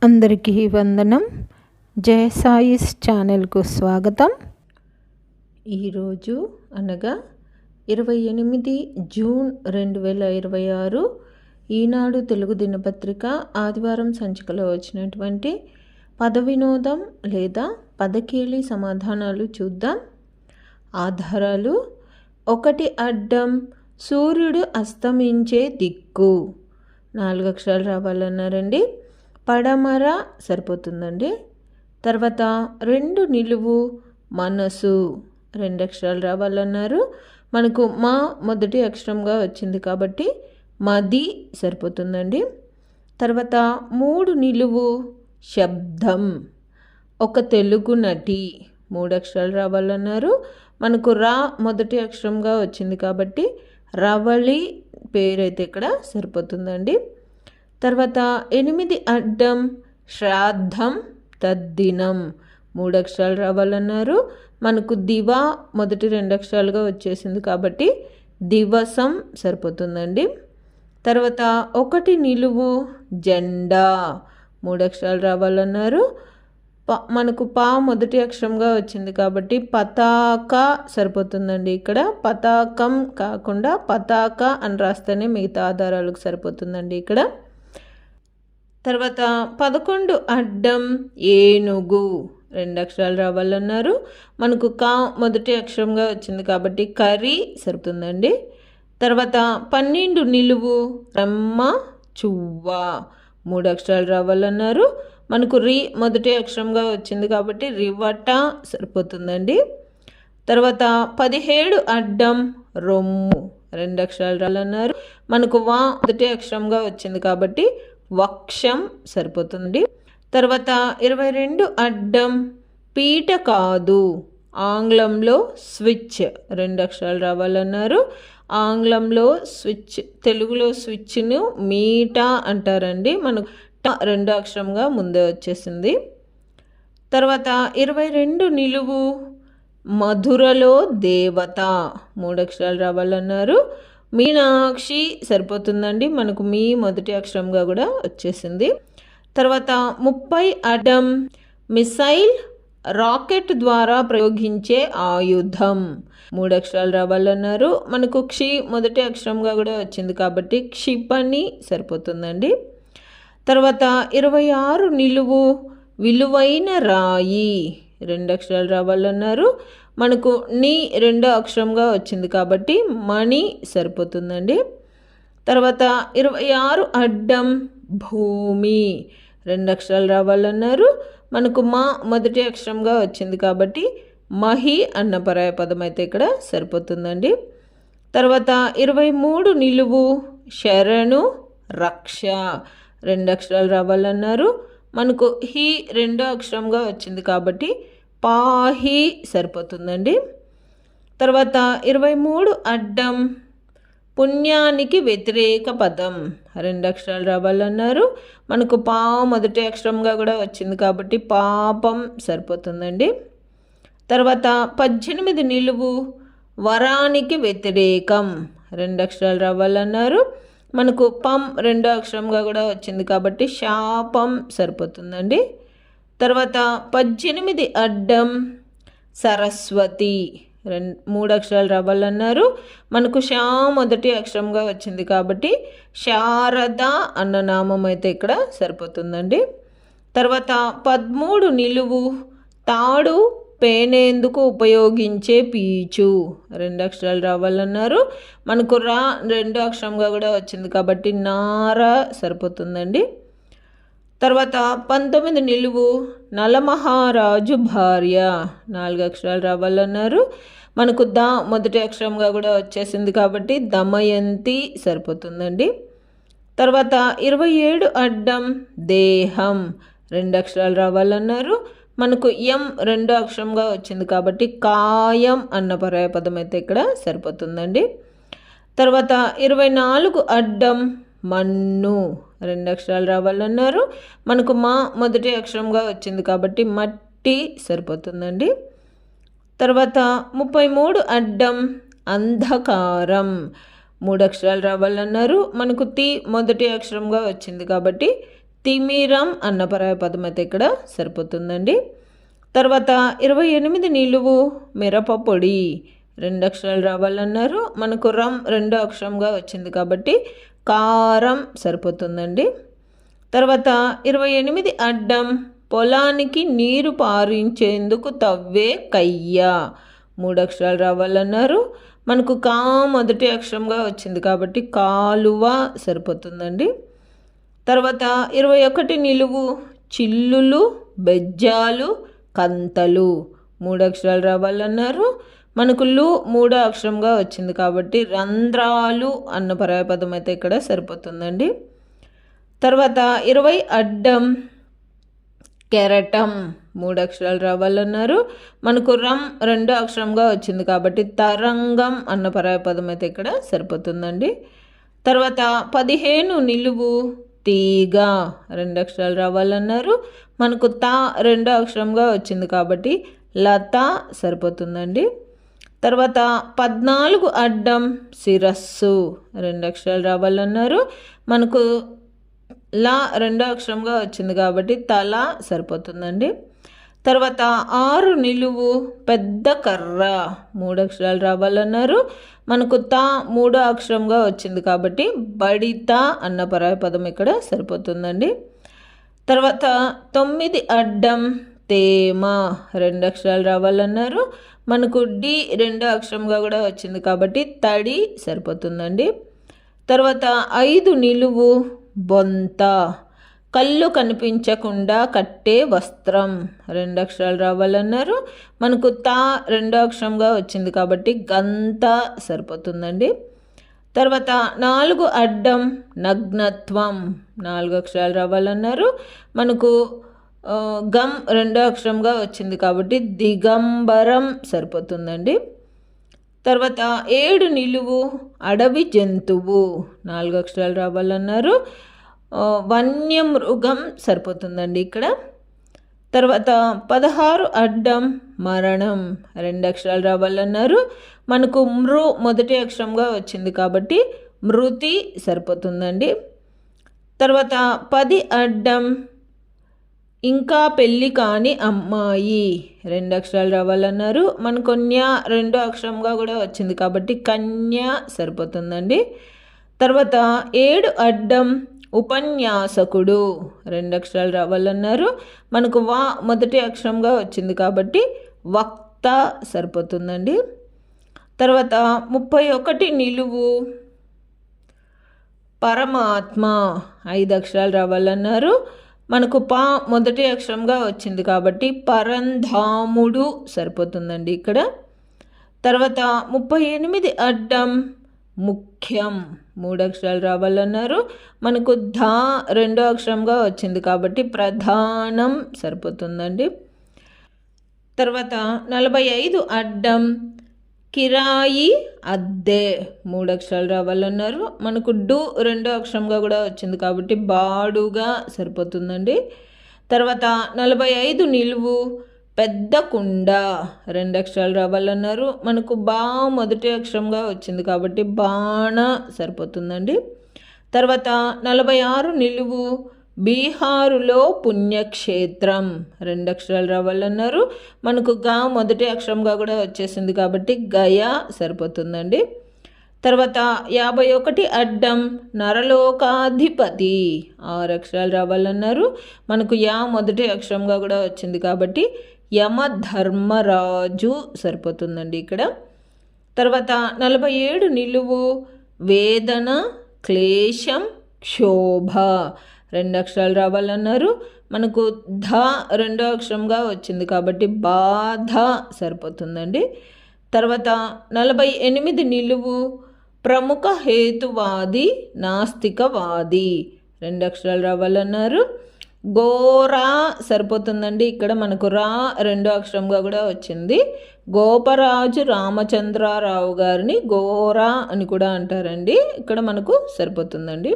అందరికీ వందనం. జయ సాయిస్ ఛానల్కు స్వాగతం. ఈరోజు అనగా 28 జూన్ 2026 ఈనాడు తెలుగు దినపత్రిక ఆదివారం సంచికలో వచ్చినటువంటి పద వినోదం లేదా పదకేళి సమాధానాలు చూద్దాం. ఆధారాలు: 1 అడ్డం సూర్యుడు అస్తమించే దిక్కు. 4 అక్షరాలు రావాలన్నారండి. పడమర సరిపోతుందండి. తర్వాత 2 నిలువు మనసు 2 అక్షరాలు రావాలన్నారు. మనకు మా మొదటి అక్షరంగా వచ్చింది కాబట్టి మది సరిపోతుందండి. తర్వాత 3 నిలువు శబ్దం. ఒక తెలుగు నటి 3 అక్షరాలు రావాలన్నారు. మనకు రా మొదటి అక్షరంగా వచ్చింది కాబట్టి రవళి పేరైతే ఇక్కడ సరిపోతుందండి. తర్వాత 8 అడ్డం శ్రాద్ధం తద్దినం 3 అక్షరాలు రావాలన్నారు. మనకు దివా మొదటి 2 అక్షరాలుగా వచ్చేసింది కాబట్టి దివసం సరిపోతుందండి. తర్వాత 1 నిలువు జెండా 3 అక్షరాలు రావాలన్నారు. మనకు పా మొదటి అక్షరంగా వచ్చింది కాబట్టి పతాక సరిపోతుందండి. ఇక్కడ పతాకం కాకుండా పతాక అని రాస్తేనే మిగతా ఆధారాలకు సరిపోతుందండి ఇక్కడ. తర్వాత 11 అడ్డం ఏనుగు 2 అక్షరాలు రావాలన్నారు. మనకు కా మొదటి అక్షరంగా వచ్చింది కాబట్టి కర్రీ సరిపోతుందండి. తర్వాత 12 నిలువు రమ్మ చువ్వ 3 అక్షరాలు రావాలన్నారు. మనకు రి మొదటి అక్షరంగా వచ్చింది కాబట్టి రివట సరిపోతుందండి. తర్వాత 17 అడ్డం రొమ్ము 2 అక్షరాలు రావాలన్నారు. మనకు వా మొదటి అక్షరంగా వచ్చింది కాబట్టి వక్షం సరిపోతుంది. తర్వాత 22 అడ్డం పీట కాదు. ఆంగ్లంలో స్విచ్ 2 అక్షరాలు రావాలన్నారు. ఆంగ్లంలో స్విచ్, తెలుగులో స్విచ్ను మీట అంటారండి. మనకు 2 అక్షరంగా ముందే వచ్చేసింది. తర్వాత 22 నిలువు మధురలో దేవత 3 అక్షరాలు రావాలన్నారు. మీనాక్షి సరిపోతుందండి. మనకు మీ మొదటి అక్షరంగా కూడా వచ్చేసింది. తర్వాత 30 అడ్డం మిసైల్ రాకెట్ ద్వారా ప్రయోగించే ఆయుధం 3 అక్షరాలు రావాలన్నారు. మనకు క్షి మొదటి అక్షరంగా కూడా వచ్చింది కాబట్టి క్షిపణి సరిపోతుందండి. తర్వాత 26 నిలువు విలువైన రాయి 2 అక్షరాలు రావాలన్నారు. మనకు నీ 2 అక్షరంగా వచ్చింది కాబట్టి మణి సరిపోతుందండి. తర్వాత 26 అడ్డం భూమి 2 అక్షరాలు రావాలన్నారు. మనకు మా మొదటి అక్షరంగా వచ్చింది కాబట్టి మహి అన్న పరాయ పదం అయితే ఇక్కడ సరిపోతుందండి. తర్వాత 23 నిలువు శరణు రక్ష 2 అక్షరాలు రావాలన్నారు. మనకు హి 2 అక్షరంగా వచ్చింది కాబట్టి పాహి సరిపోతుందండి. తర్వాత 23 అడ్డం పుణ్యానికి వ్యతిరేక పదం 2 అక్షరాలు రావాలన్నారు. మనకు పా మొదటి అక్షరంగా కూడా వచ్చింది కాబట్టి పాపం సరిపోతుందండి. తర్వాత 18 నిలువు వరానికి వ్యతిరేకం 2 అక్షరాలు రావాలన్నారు. మనకు పం 2 అక్షరంగా కూడా వచ్చింది కాబట్టి శాపం సరిపోతుందండి. తర్వాత 18 అడ్డం సరస్వతి 3 అక్షరాలు రావాలన్నారు. మనకు షా మొదటి అక్షరంగా వచ్చింది కాబట్టి శారద అన్న నామం అయితే ఇక్కడ సరిపోతుందండి. తర్వాత 13 నిలువు తాడు పేనేందుకు ఉపయోగించే పీచు 2 అక్షరాలు రావాలన్నారు. మనకు రా 2 అక్షరంగా కూడా వచ్చింది కాబట్టి నార సరిపోతుందండి. తర్వాత 19 నిలువు నలమహారాజు భార్య 4 అక్షరాలు రావాలన్నారు. మనకు దా మొదటి అక్షరంగా కూడా వచ్చేసింది కాబట్టి దమయంతి సరిపోతుందండి. తర్వాత 27 అడ్డం దేహం 2 అక్షరాలు రావాలన్నారు. మనకు ఎం 2 అక్షరంగా వచ్చింది కాబట్టి కాయం అన్న పర్యాయ పదం అయితే ఇక్కడ సరిపోతుందండి. తర్వాత 24 అడ్డం మన్ను 2 అక్షరాలు రావాలన్నారు. మనకు మా మొదటి అక్షరంగా వచ్చింది కాబట్టి మట్టి సరిపోతుందండి. తర్వాత 33 అడ్డం అంధకారం 3 అక్షరాలు రావాలన్నారు. మనకు తి మొదటి అక్షరంగా వచ్చింది కాబట్టి తిమిరం అన్న పర్యాయ పదం అయితే ఇక్కడ సరిపోతుందండి. తర్వాత 28 నిలువు మిరప పొడి 2 అక్షరాలు రావాలన్నారు. మనకు రం 2 అక్షరంగా వచ్చింది కాబట్టి కారం సరిపోతుందండి. తర్వాత 28 అడ్డం పొలానికి నీరు పారించేందుకు తవ్వే కయ్య 3 అక్షరాలు రావాలన్నారు. మనకు మొదటి అక్షరంగా వచ్చింది కాబట్టి కాలువ సరిపోతుందండి. తర్వాత 21 నిలువు చిల్లులు బెజ్జాలు కంతలు 3 అక్షరాలు రావాలన్నారు. మనకు 3 అక్షరంగా వచ్చింది కాబట్టి రంధ్రాలు అన్న పర్యాయపదం అయితే ఇక్కడ సరిపోతుందండి. తర్వాత 20 అడ్డం కెరటం 3 అక్షరాలు రావాలన్నారు. మనకు రం 2 అక్షరంగా వచ్చింది కాబట్టి తరంగం అన్న పర్యాయపదం అయితే ఇక్కడ సరిపోతుందండి. తర్వాత 15 నిలువు తీగ 2 అక్షరాలు రావాలన్నారు. మనకు 2 అక్షరంగా వచ్చింది కాబట్టి లత సరిపోతుందండి. తర్వాత 14 అడ్డం శిరస్సు 2 అక్షరాలు రావాలన్నారు. మనకు 2 అక్షరంగా వచ్చింది కాబట్టి తల సరిపోతుందండి. తర్వాత 6 నిలువు పెద్ద కర్ర 3 అక్షరాలు రావాలన్నారు. మనకు 3 అక్షరంగా వచ్చింది కాబట్టి బడిత అన్న పర్యాయపదం ఇక్కడ సరిపోతుందండి. తర్వాత 9 అడ్డం తేమ 2 అక్షరాలు రావాలన్నారు. మనకు 2 అక్షరంగా కూడా వచ్చింది కాబట్టి తడి సరిపోతుందండి. తర్వాత 5 నిలువు బొంత కళ్ళు కనిపించకుండా కట్టే వస్త్రం 2 అక్షరాలు రావాలన్నారు. మనకు 2 అక్షరంగా వచ్చింది కాబట్టి గంత సరిపోతుందండి. తర్వాత 4 అడ్డం నగ్నత్వం 4 అక్షరాలు రావాలన్నారు. మనకు గమ్ 2 అక్షరంగా వచ్చింది కాబట్టి దిగంబరం సరిపోతుందండి. తర్వాత 7 నిలువు అడవి జంతువు 4 అక్షరాలు రావాలన్నారు. వన్యమృగం సరిపోతుందండి ఇక్కడ. తర్వాత 16 అడ్డం మరణం 2 అక్షరాలు రావాలన్నారు. మనకు మొదటి అక్షరంగా వచ్చింది కాబట్టి మృతి సరిపోతుందండి. తర్వాత 10 అడ్డం ఇంకా పెళ్ళి కాని అమ్మాయి 2 అక్షరాలు రావాలన్నారు. మనకు 2 అక్షరంగా కూడా వచ్చింది కాబట్టి కన్య సరిపోతుందండి. తర్వాత 7 అడ్డం ఉపన్యాసకుడు 2 అక్షరాలు రావాలన్నారు. మనకు మొదటి అక్షరంగా వచ్చింది కాబట్టి వక్త సరిపోతుందండి. తర్వాత 31 నిలువు పరమాత్మ 5 అక్షరాలు రావాలన్నారు. మనకు మొదటి అక్షరంగా వచ్చింది కాబట్టి పరంధాముడు సరిపోతుందండి ఇక్కడ. తర్వాత 38 అడ్డం ముఖ్యం 3 అక్షరాలు రావాలన్నారు. మనకు 2 అక్షరంగా వచ్చింది కాబట్టి ప్రధానం సరిపోతుందండి. తర్వాత 45 అడ్డం కిరాయి అద్దె 3 అక్షరాలు రావాలన్నారు. మనకు 2 అక్షరంగా కూడా వచ్చింది కాబట్టి బాడుగా సరిపోతుందండి. తర్వాత 45 నిలువు పెద్ద కుండ 2 అక్షరాలు రావాలన్నారు. మనకు మొదటి అక్షరంగా వచ్చింది కాబట్టి బాణ సరిపోతుందండి. తర్వాత 46 నిలువు బీహారులో పుణ్యక్షేత్రం 2 అక్షరాలు రావాలన్నారు. మనకు మొదటి అక్షరంగా కూడా వచ్చేసింది కాబట్టి గయా సరిపోతుందండి. తర్వాత 51 అడ్డం నరలోకాధిపతి 6 అక్షరాలు రావాలన్నారు. మనకు మొదటి అక్షరంగా కూడా వచ్చింది కాబట్టి యమధర్మరాజు సరిపోతుందండి ఇక్కడ. తర్వాత 47 నిలువు వేదన క్లేశం క్షోభ 2 అక్షరాలు రావాలన్నారు. మనకు 2 అక్షరంగా వచ్చింది కాబట్టి బాధ సరిపోతుందండి. తర్వాత 48 నిలువు ప్రముఖ హేతువాది నాస్తికవాది 2 అక్షరాలు రావాలన్నారు. గోరా సరిపోతుందండి ఇక్కడ. మనకు 2 అక్షరంగా కూడా వచ్చింది. గోపరాజు రామచంద్రారావు గారిని గోరా అని కూడా అంటారండి. ఇక్కడ మనకు సరిపోతుందండి.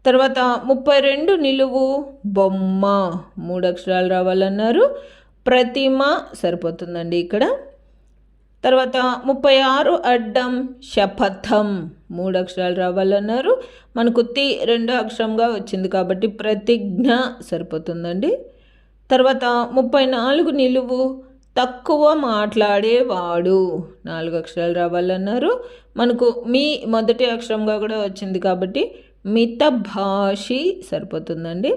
తర్వాత 32 నిలువు బొమ్మ 3 అక్షరాలు రావాలన్నారు. ప్రతిమ సరిపోతుందండి ఇక్కడ. తర్వాత 36 అడ్డం శపథం 3 అక్షరాలు రావాలన్నారు. మనకు తి 2 అక్షరంగా వచ్చింది కాబట్టి ప్రతిజ్ఞ సరిపోతుందండి. తర్వాత 34 నిలువు తక్కువ మాట్లాడేవాడు 4 అక్షరాలు రావాలన్నారు. మనకు మీ మొదటి అక్షరంగా కూడా వచ్చింది కాబట్టి మితభాషి సరిపోతుందండి.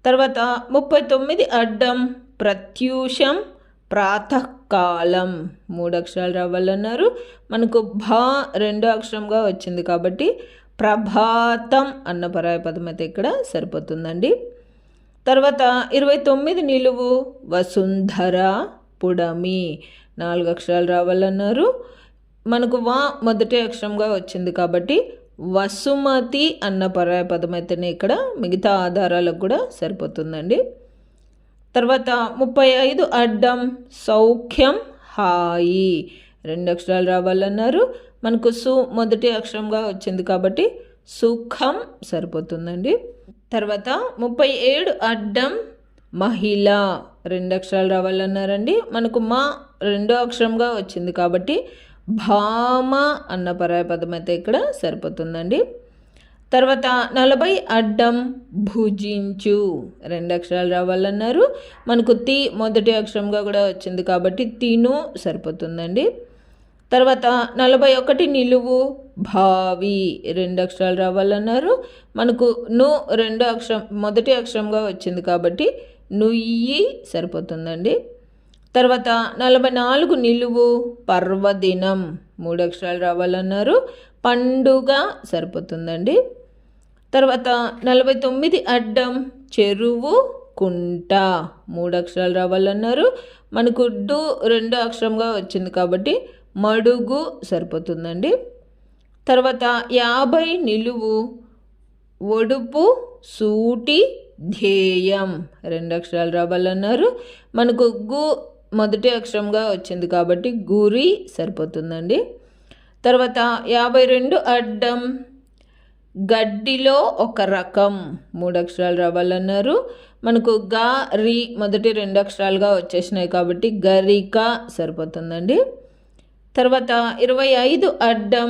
తర్వాత 39 అడ్డం ప్రత్యూషం ప్రాతకాలం 3 అక్షరాలు రావాలన్నారు. మనకు భా 2 అక్షరంగా వచ్చింది కాబట్టి ప్రభాతం అన్న పరాయ పదం అయితే ఇక్కడ సరిపోతుందండి. తర్వాత 29 నిలువు వసుంధర పుడమి 4 అక్షరాలు రావాలన్నారు. మనకు వా మొదటి అక్షరంగా వచ్చింది కాబట్టి వసుమతి అన్న పరాయ పదం అయితేనే ఇక్కడ మిగతా ఆధారాలకు కూడా సరిపోతుందండి. తర్వాత 35 అడ్డం సౌఖ్యం హాయి 2 అక్షరాలు రావాలన్నారు. మనకు సు మొదటి అక్షరంగా వచ్చింది కాబట్టి సుఖం సరిపోతుందండి. తర్వాత 37 అడ్డం మహిళ 2 అక్షరాలు రావాలన్నారండి. మనకు మా 2 అక్షరంగా వచ్చింది కాబట్టి భామ అన్న పరాయ పదం అయితే ఇక్కడ సరిపోతుందండి. తర్వాత 40 అడ్డం భుజించు 2 అక్షరాలు రావాలన్నారు. మనకు తి మొదటి అక్షరంగా కూడా వచ్చింది కాబట్టి తిను సరిపోతుందండి. తర్వాత 41 నిలువు భావి 2 అక్షరాలు రావాలన్నారు. మనకు ను 2 అక్షరం మొదటి అక్షరంగా వచ్చింది కాబట్టి నుయ్యి సరిపోతుందండి. తర్వాత 44 నిలువు పర్వదినం 3 అక్షరాలు రావాలన్నారు. పండుగ సరిపోతుందండి. తర్వాత 49 అడ్డం చెరువు కుంట 3 అక్షరాలు రావాలన్నారు. మనకు డు 2 అక్షరంగా వచ్చింది కాబట్టి మడుగు సరిపోతుందండి. తర్వాత 50 నిలువు ఒడుపు సూటి ధ్యేయం 2 అక్షరాలు రావాలన్నారు. మనకు గు మొదటి అక్షరంగా వచ్చింది కాబట్టి గురి సరిపోతుందండి. తర్వాత 52 అడ్డం గడ్డిలో ఒక రకం 3 అక్షరాలు రావాలన్నారు. మనకు గా రి మొదటి 2 అక్షరాలుగా వచ్చేసినాయి కాబట్టి గరిక సరిపోతుందండి. తర్వాత 25 అడ్డం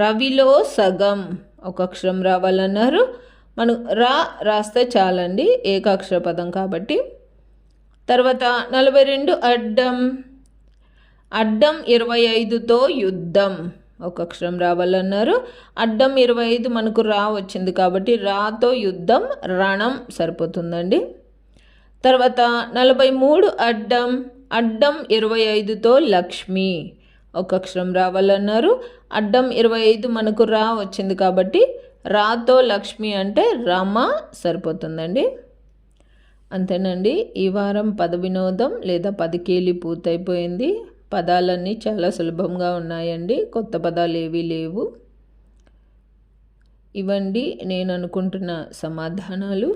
రవిలో సగం 1 అక్షరం రావాలన్నారు. మనం రాస్తే చాలండి, ఏకాక్షర పదం కాబట్టి. తర్వాత 42 అడ్డం 25తో యుద్ధం 1 అక్షరం రావాలన్నారు. అడ్డం 25 మనకు రా వచ్చింది కాబట్టి రాతో యుద్ధం రణం సరిపోతుందండి. తర్వాత 43 అడ్డం 25తో లక్ష్మి 1 అక్షరం రావాలన్నారు. అడ్డం 25 మనకు రా వచ్చింది కాబట్టి రాతో లక్ష్మి అంటే రమ సరిపోతుందండి. అంతేనండి, ఈ వారం పద వినోదం లేదా పదికేలి పూర్తయిపోయింది. పదాలన్నీ చాలా సులభంగా ఉన్నాయండి, కొత్త పదాలు ఏవీ లేవు. ఇవండి నేను అనుకుంటున్న సమాధానాలు.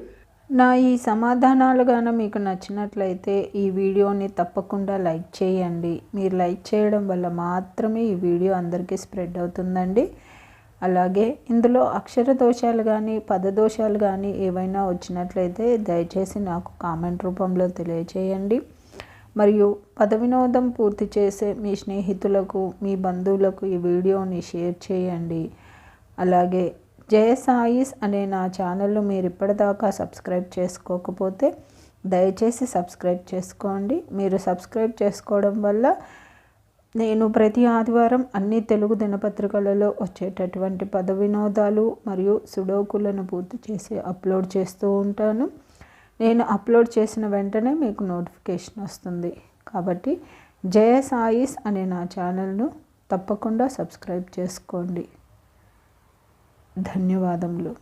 నా ఈ సమాధానాలు గాన మీకు నచ్చినట్లయితే ఈ వీడియోని తప్పకుండా లైక్ చేయండి. మీరు లైక్ చేయడం వల్ల మాత్రమే ఈ వీడియో అందరికీ స్ప్రెడ్ అవుతుందండి. అలాగే ఇందులో అక్షర దోషాలు కానీ పదదోషాలు కానీ ఏవైనా వచ్చినట్లయితే దయచేసి నాకు కామెంట్ రూపంలో తెలియచేయండి. మరియు పద వినోదం పూర్తి చేసే మీ స్నేహితులకు మీ బంధువులకు ఈ వీడియోని షేర్ చేయండి. అలాగే జయ సాయిస్ అనే నా ఛానల్ను మీరు ఇప్పటిదాకా సబ్స్క్రైబ్ చేసుకోకపోతే దయచేసి సబ్స్క్రైబ్ చేసుకోండి. మీరు సబ్స్క్రైబ్ చేసుకోవడం వల్ల నేను ప్రతి ఆదివారం అన్ని తెలుగు దినపత్రికలలో వచ్చేటటువంటి పద వినోదాలు మరియు సుడోకులను పూర్తి చేసి అప్లోడ్ చేస్తూ ఉంటాను. నేను అప్లోడ్ చేసిన వెంటనే మీకు నోటిఫికేషన్ వస్తుంది. కాబట్టి జయ సాయిస్ అనే నా ఛానల్ను తప్పకుండా సబ్స్క్రైబ్ చేసుకోండి. ధన్యవాదములు.